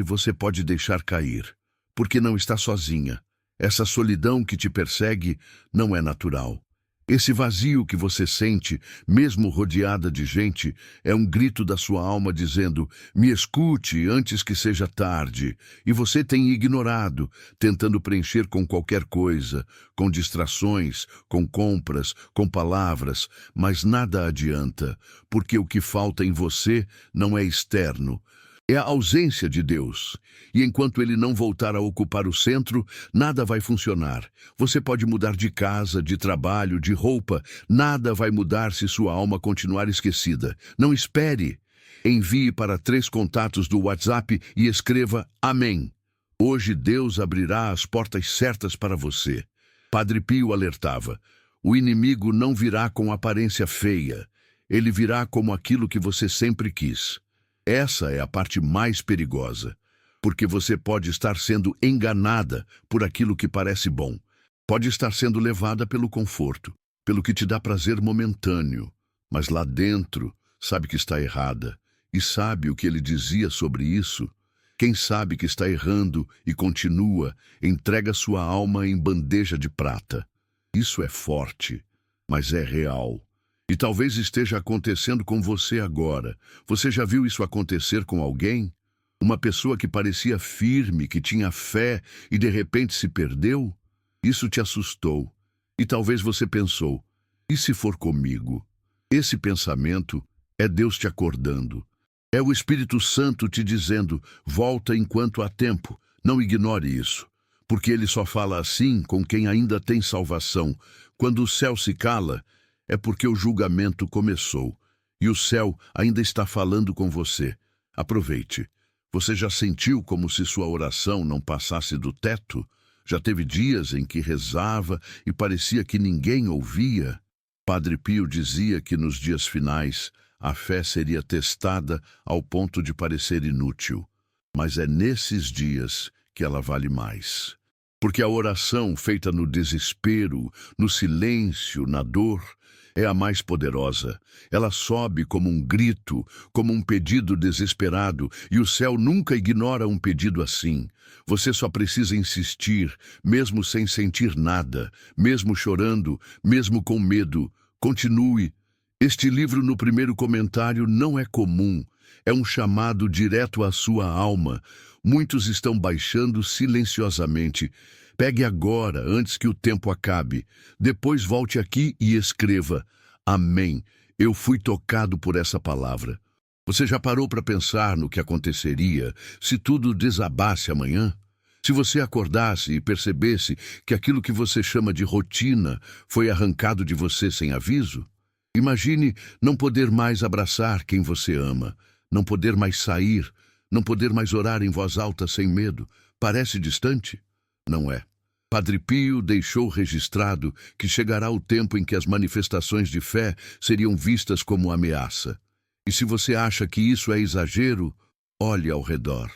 você pode deixar cair, porque não está sozinha. Essa solidão que te persegue não é natural. Esse vazio que você sente, mesmo rodeada de gente, é um grito da sua alma dizendo: me escute antes que seja tarde. E você tem ignorado, tentando preencher com qualquer coisa, com distrações, com compras, com palavras, mas nada adianta, porque o que falta em você não é externo. É a ausência de Deus. E enquanto ele não voltar a ocupar o centro, nada vai funcionar. Você pode mudar de casa, de trabalho, de roupa. Nada vai mudar se sua alma continuar esquecida. Não espere. Envie para 3 contatos do WhatsApp e escreva Amém. Hoje Deus abrirá as portas certas para você. Padre Pio alertava: o inimigo não virá com aparência feia. Ele virá como aquilo que você sempre quis. Essa é a parte mais perigosa, porque você pode estar sendo enganada por aquilo que parece bom. Pode estar sendo levada pelo conforto, pelo que te dá prazer momentâneo, mas lá dentro sabe que está errada. E sabe o que ele dizia sobre isso? Quem sabe que está errando e continua, entrega sua alma em bandeja de prata. Isso é forte, mas é real. E talvez esteja acontecendo com você agora. Você já viu isso acontecer com alguém? Uma pessoa que parecia firme, que tinha fé e de repente se perdeu? Isso te assustou. E talvez você pensou: e se for comigo? Esse pensamento é Deus te acordando. É o Espírito Santo te dizendo: volta enquanto há tempo. Não ignore isso. Porque ele só fala assim com quem ainda tem salvação. Quando o céu se cala, é porque o julgamento começou. E o céu ainda está falando com você. Aproveite. Você já sentiu como se sua oração não passasse do teto? Já teve dias em que rezava e parecia que ninguém ouvia? Padre Pio dizia que nos dias finais a fé seria testada ao ponto de parecer inútil. Mas é nesses dias que ela vale mais. Porque a oração feita no desespero, no silêncio, na dor, é a mais poderosa. Ela sobe como um grito, como um pedido desesperado, e o céu nunca ignora um pedido assim. Você só precisa insistir, mesmo sem sentir nada, mesmo chorando, mesmo com medo. Continue. Este livro, no primeiro comentário, não é comum. É um chamado direto à sua alma. Muitos estão baixando silenciosamente. Pegue agora, antes que o tempo acabe. Depois volte aqui e escreva: Amém. Eu fui tocado por essa palavra. Você já parou para pensar no que aconteceria se tudo desabasse amanhã? Se você acordasse e percebesse que aquilo que você chama de rotina foi arrancado de você sem aviso? Imagine não poder mais abraçar quem você ama, não poder mais sair, não poder mais orar em voz alta sem medo. Parece distante? Não é. Padre Pio deixou registrado que chegará o tempo em que as manifestações de fé seriam vistas como ameaça. E se você acha que isso é exagero, olhe ao redor.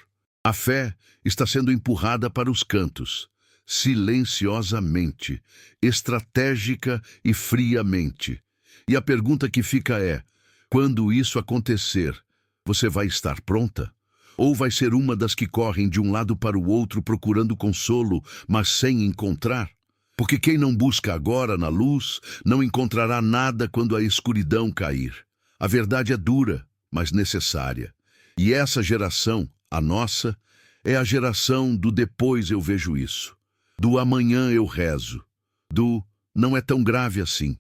A fé está sendo empurrada para os cantos, silenciosamente, estratégica e friamente. E a pergunta que fica é: quando isso acontecer, você vai estar pronta? Ou vai ser uma das que correm de um lado para o outro procurando consolo, mas sem encontrar? Porque quem não busca agora na luz, não encontrará nada quando a escuridão cair. A verdade é dura, mas necessária. E essa geração, a nossa, é a geração do depois eu vejo isso, do amanhã eu rezo, do não é tão grave assim.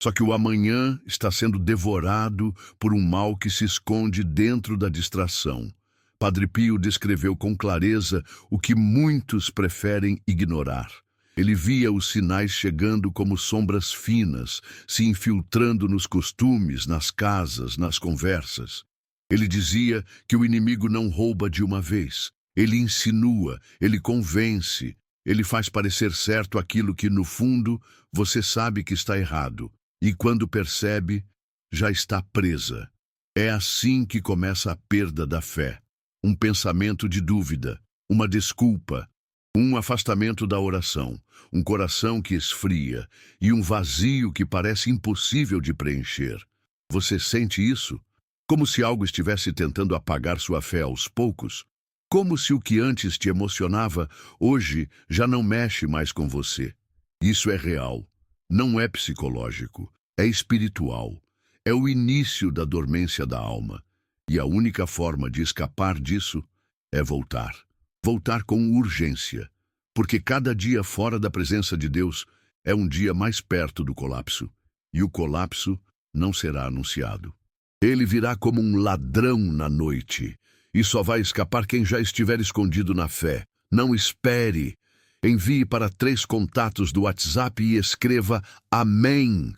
Só que o amanhã está sendo devorado por um mal que se esconde dentro da distração. Padre Pio descreveu com clareza o que muitos preferem ignorar. Ele via os sinais chegando como sombras finas, se infiltrando nos costumes, nas casas, nas conversas. Ele dizia que o inimigo não rouba de uma vez. Ele insinua, ele convence, ele faz parecer certo aquilo que, no fundo, você sabe que está errado. E quando percebe, já está presa. É assim que começa a perda da fé. Um pensamento de dúvida, uma desculpa, um afastamento da oração, um coração que esfria e um vazio que parece impossível de preencher. Você sente isso? Como se algo estivesse tentando apagar sua fé aos poucos? Como se o que antes te emocionava, hoje já não mexe mais com você? Isso é real. Não é psicológico, é espiritual. É o início da dormência da alma. E a única forma de escapar disso é voltar. Voltar com urgência. Porque cada dia fora da presença de Deus é um dia mais perto do colapso. E o colapso não será anunciado. Ele virá como um ladrão na noite. E só vai escapar quem já estiver escondido na fé. Não espere. Envie para 3 contatos do WhatsApp e escreva Amém.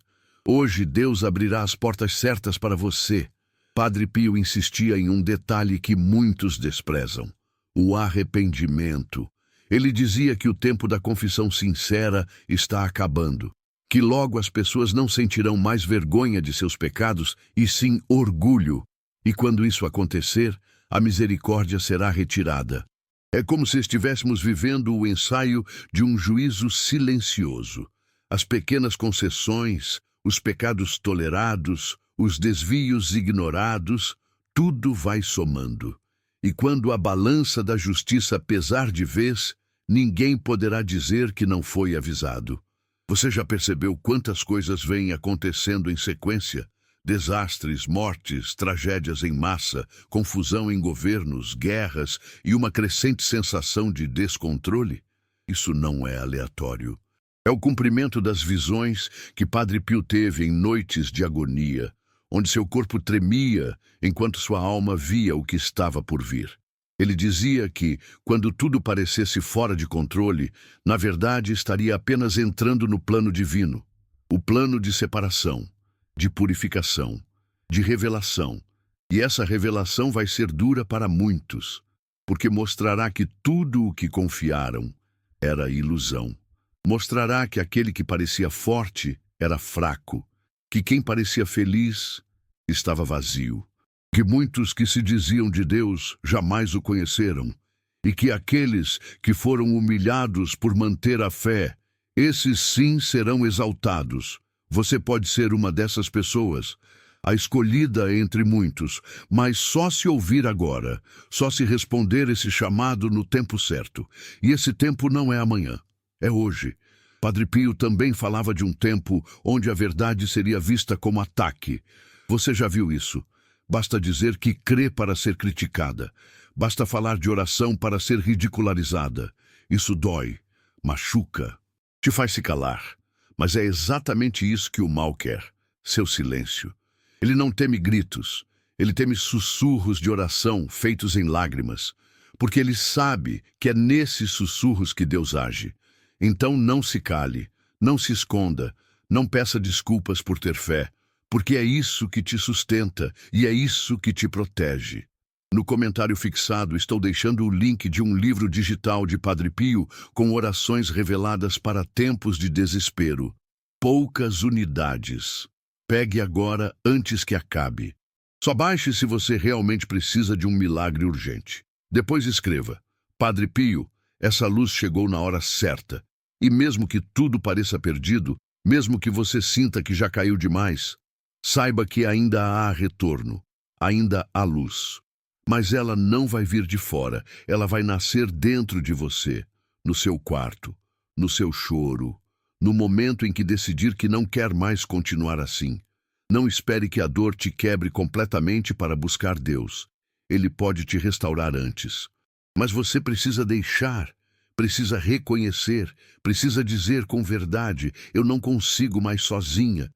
Hoje Deus abrirá as portas certas para você. Padre Pio insistia em um detalhe que muitos desprezam: o arrependimento. Ele dizia que o tempo da confissão sincera está acabando, que logo as pessoas não sentirão mais vergonha de seus pecados, e sim orgulho. E quando isso acontecer, a misericórdia será retirada. É como se estivéssemos vivendo o ensaio de um juízo silencioso. As pequenas concessões, os pecados tolerados, os desvios ignorados, tudo vai somando. E quando a balança da justiça pesar de vez, ninguém poderá dizer que não foi avisado. Você já percebeu quantas coisas vêm acontecendo em sequência? Desastres, mortes, tragédias em massa, confusão em governos, guerras e uma crescente sensação de descontrole? Isso não é aleatório. É o cumprimento das visões que Padre Pio teve em noites de agonia, onde seu corpo tremia enquanto sua alma via o que estava por vir. Ele dizia que, quando tudo parecesse fora de controle, na verdade estaria apenas entrando no plano divino, o plano de separação, de purificação. de revelação. E essa revelação vai ser dura para muitos, porque mostrará que tudo o que confiaram era ilusão. Mostrará que aquele que parecia forte era fraco, que quem parecia feliz estava vazio, que muitos que se diziam de Deus jamais o conheceram, e que aqueles que foram humilhados por manter a fé, esses sim serão exaltados. Você pode ser uma dessas pessoas, a escolhida entre muitos, mas só se ouvir agora, só se responder esse chamado no tempo certo. E esse tempo não é amanhã, é hoje. Padre Pio também falava de um tempo onde a verdade seria vista como ataque. Você já viu isso? Basta dizer que crê para ser criticada. Basta falar de oração para ser ridicularizada. Isso dói, machuca, te faz se calar. Mas é exatamente isso que o mal quer, seu silêncio. Ele não teme gritos, ele teme sussurros de oração feitos em lágrimas, porque ele sabe que é nesses sussurros que Deus age. Então não se cale, não se esconda, não peça desculpas por ter fé, porque é isso que te sustenta e é isso que te protege. No comentário fixado estou deixando o link de um livro digital de Padre Pio com orações reveladas para tempos de desespero. Poucas unidades. Pegue agora antes que acabe. Só baixe se você realmente precisa de um milagre urgente. Depois escreva: Padre Pio, essa luz chegou na hora certa. E mesmo que tudo pareça perdido, mesmo que você sinta que já caiu demais, saiba que ainda há retorno, ainda há luz. Mas ela não vai vir de fora, ela vai nascer dentro de você, no seu quarto, no seu choro, no momento em que decidir que não quer mais continuar assim. Não espere que a dor te quebre completamente para buscar Deus. Ele pode te restaurar antes. Mas você precisa deixar, precisa reconhecer, precisa dizer com verdade: eu não consigo mais sozinha.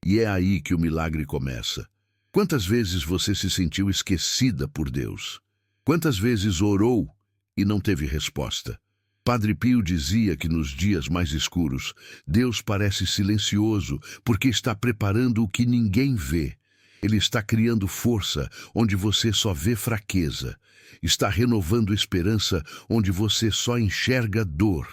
E é aí que o milagre começa. Quantas vezes você se sentiu esquecida por Deus? Quantas vezes orou e não teve resposta? Padre Pio dizia que nos dias mais escuros, Deus parece silencioso porque está preparando o que ninguém vê. Ele está criando força onde você só vê fraqueza. Está renovando esperança onde você só enxerga dor.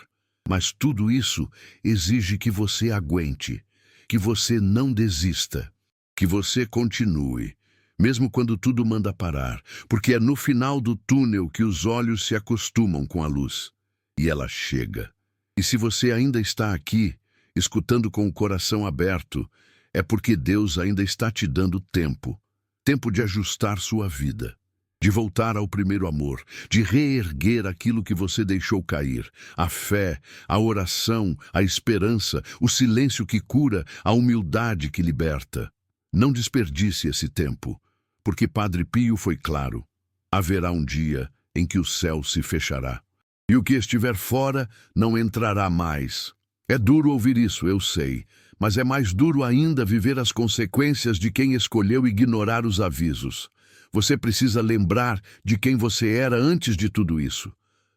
Mas tudo isso exige que você aguente, que você não desista, que você continue, mesmo quando tudo manda parar, porque é no final do túnel que os olhos se acostumam com a luz. E ela chega. E se você ainda está aqui, escutando com o coração aberto, é porque Deus ainda está te dando tempo. Tempo de ajustar sua vida, de voltar ao primeiro amor, de reerguer aquilo que você deixou cair. A fé, a oração, a esperança, o silêncio que cura, a humildade que liberta. Não desperdice esse tempo, porque Padre Pio foi claro. Haverá um dia em que o céu se fechará. E o que estiver fora não entrará mais. É duro ouvir isso, eu sei, mas é mais duro ainda viver as consequências de quem escolheu ignorar os avisos. Você precisa lembrar de quem você era antes de tudo isso.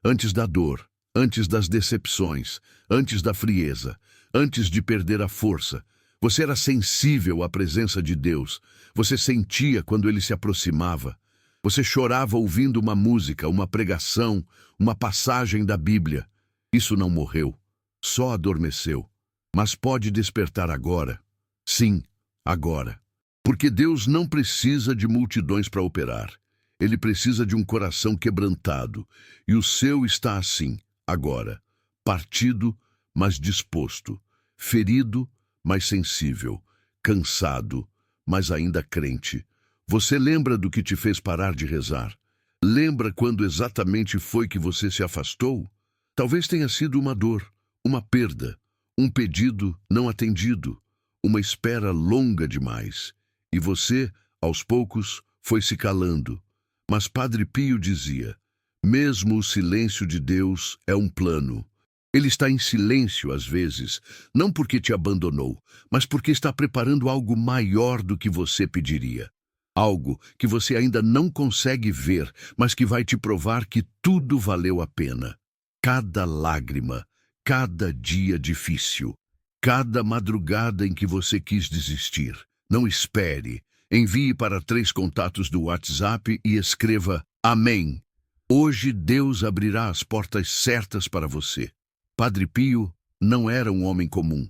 Antes da dor, antes das decepções, antes da frieza, antes de perder a força. Você era sensível à presença de Deus. Você sentia quando Ele se aproximava. Você chorava ouvindo uma música, uma pregação, uma passagem da Bíblia. Isso não morreu, só adormeceu. Mas pode despertar agora. Sim, agora. Porque Deus não precisa de multidões para operar. Ele precisa de um coração quebrantado. E o seu está assim, agora. Partido, mas disposto. Ferido, mas sensível. Cansado, mas ainda crente. Você lembra do que te fez parar de rezar? Lembra quando exatamente foi que você se afastou? Talvez tenha sido uma dor, uma perda, um pedido não atendido, uma espera longa demais. E você, aos poucos, foi se calando. Mas Padre Pio dizia: mesmo o silêncio de Deus é um plano. Ele está em silêncio às vezes, não porque te abandonou, mas porque está preparando algo maior do que você pediria. Algo que você ainda não consegue ver, mas que vai te provar que tudo valeu a pena. Cada lágrima, cada dia difícil, cada madrugada em que você quis desistir. Não espere, Envie para 3 contatos do WhatsApp e escreva Amém. Hoje Deus abrirá as portas certas para você. Padre Pio não era um homem comum.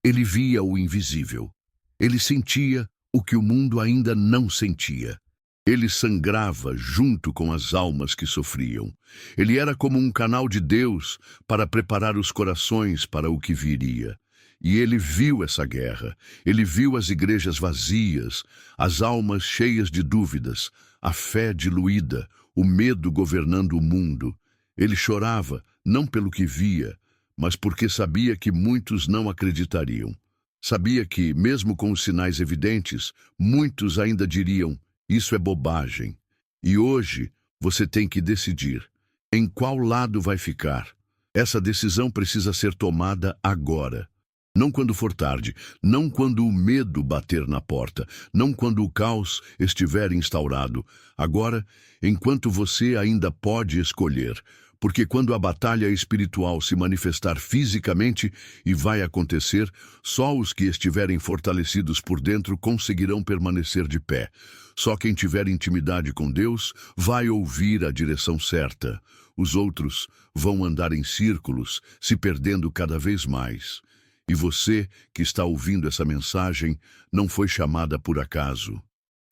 Ele via o invisível. Ele sentia o que o mundo ainda não sentia. Ele sangrava junto com as almas que sofriam. Ele era como um canal de Deus para preparar os corações para o que viria. E ele viu essa guerra. Ele viu as igrejas vazias, as almas cheias de dúvidas, a fé diluída, o medo governando o mundo. Ele chorava, não pelo que via, mas porque sabia que muitos não acreditariam. Sabia que, mesmo com os sinais evidentes, muitos ainda diriam: isso é bobagem. E hoje você tem que decidir em qual lado vai ficar. Essa decisão precisa ser tomada agora. Não quando for tarde, não quando o medo bater na porta, não quando o caos estiver instaurado. Agora, enquanto você ainda pode escolher. Porque quando a batalha espiritual se manifestar fisicamente, e vai acontecer, só os que estiverem fortalecidos por dentro conseguirão permanecer de pé. Só quem tiver intimidade com Deus vai ouvir a direção certa. Os outros vão andar em círculos, se perdendo cada vez mais. E você, que está ouvindo essa mensagem, não foi chamada por acaso.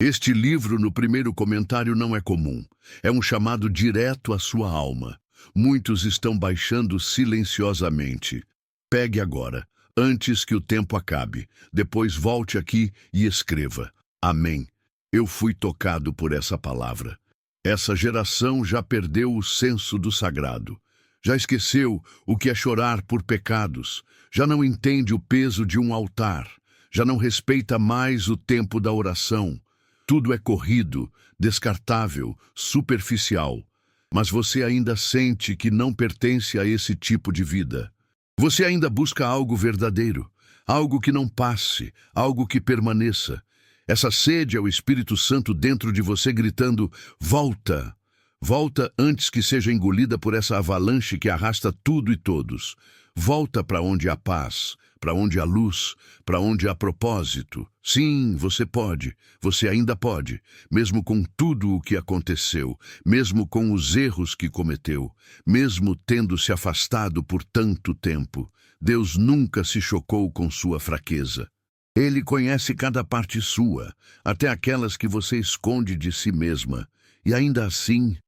Este livro, no primeiro comentário, não é comum. É um chamado direto à sua alma. Muitos estão baixando silenciosamente. Pegue agora, antes que o tempo acabe. Depois volte aqui e escreva. Amém. Eu fui tocado por essa palavra. Essa geração já perdeu o senso do sagrado. Já esqueceu o que é chorar por pecados. Já não entende o peso de um altar. Já não respeita mais o tempo da oração. Tudo é corrido, descartável, superficial. Mas você ainda sente que não pertence a esse tipo de vida. Você ainda busca algo verdadeiro, algo que não passe, algo que permaneça. Essa sede é o Espírito Santo dentro de você gritando: volta! Volta antes que seja engolida por essa avalanche que arrasta tudo e todos. Volta para onde há paz, para onde há luz, para onde há propósito. Sim, você pode, você ainda pode, mesmo com tudo o que aconteceu, mesmo com os erros que cometeu, mesmo tendo se afastado por tanto tempo. Deus nunca se chocou com sua fraqueza. Ele conhece cada parte sua, até aquelas que você esconde de si mesma. E ainda assim,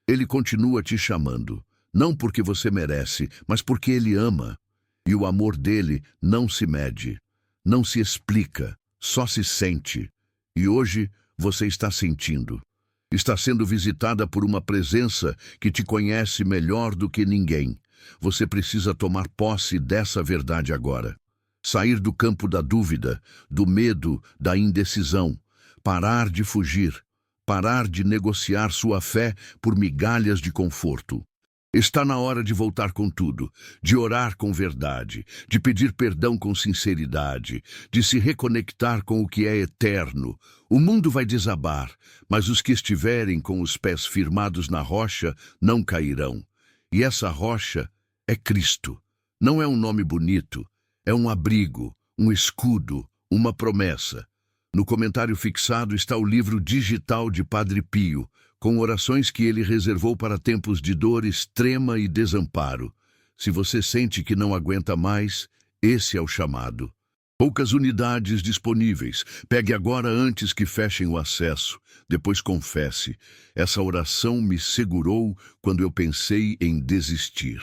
Ele continua te chamando. Não porque você merece, mas porque Ele ama. E o amor dele não se mede, não se explica, só se sente. E hoje você está sentindo. Está sendo visitada por uma presença que te conhece melhor do que ninguém. Você precisa tomar posse dessa verdade agora. Sair do campo da dúvida, do medo, da indecisão. Parar de fugir. Parar de negociar sua fé por migalhas de conforto. Está na hora de voltar com tudo, de orar com verdade, de pedir perdão com sinceridade, de se reconectar com o que é eterno. O mundo vai desabar, mas os que estiverem com os pés firmados na rocha não cairão. E essa rocha é Cristo. Não é um nome bonito, é um abrigo, um escudo, uma promessa. No comentário fixado está o livro digital de Padre Pio, com orações que ele reservou para tempos de dor extrema e desamparo. Se você sente que não aguenta mais, esse é o chamado. Poucas unidades disponíveis. Pegue agora antes que fechem o acesso. Depois confesse. Essa oração me segurou quando eu pensei em desistir.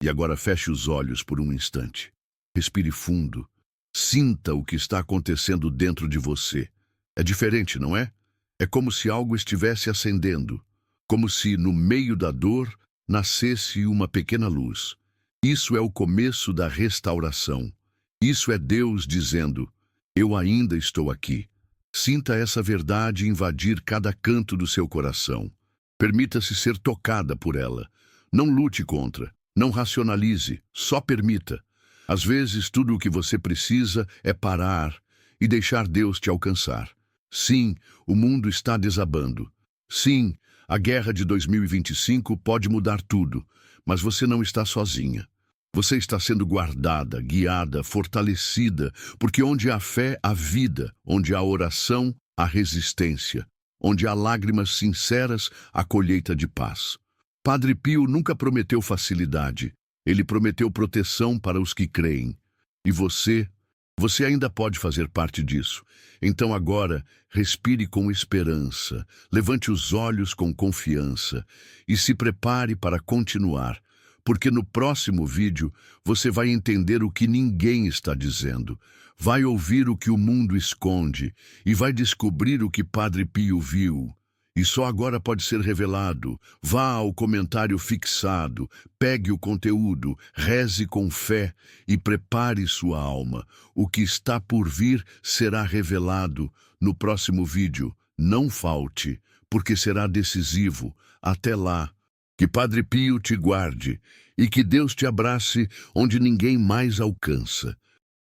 E agora feche os olhos por um instante. Respire fundo. Sinta o que está acontecendo dentro de você. É diferente, não é? É como se algo estivesse acendendo, como se, no meio da dor, nascesse uma pequena luz. Isso é o começo da restauração. Isso é Deus dizendo: eu ainda estou aqui. Sinta essa verdade invadir cada canto do seu coração. Permita-se ser tocada por ela. Não lute contra, não racionalize, só permita. Às vezes, tudo o que você precisa é parar e deixar Deus te alcançar. Sim, o mundo está desabando. Sim, a guerra de 2025 pode mudar tudo, mas você não está sozinha. Você está sendo guardada, guiada, fortalecida, porque onde há fé, há vida, onde há oração, há resistência. Onde há lágrimas sinceras, há colheita de paz. Padre Pio nunca prometeu facilidade. Ele prometeu proteção para os que creem. E você ainda pode fazer parte disso. Então agora, respire com esperança, levante os olhos com confiança e se prepare para continuar, porque no próximo vídeo você vai entender o que ninguém está dizendo, vai ouvir o que o mundo esconde e vai descobrir o que Padre Pio viu. E só agora pode ser revelado. Vá ao comentário fixado, pegue o conteúdo, reze com fé e prepare sua alma. O que está por vir será revelado no próximo vídeo. Não falte, porque será decisivo. Até lá, que Padre Pio te guarde e que Deus te abrace onde ninguém mais alcança.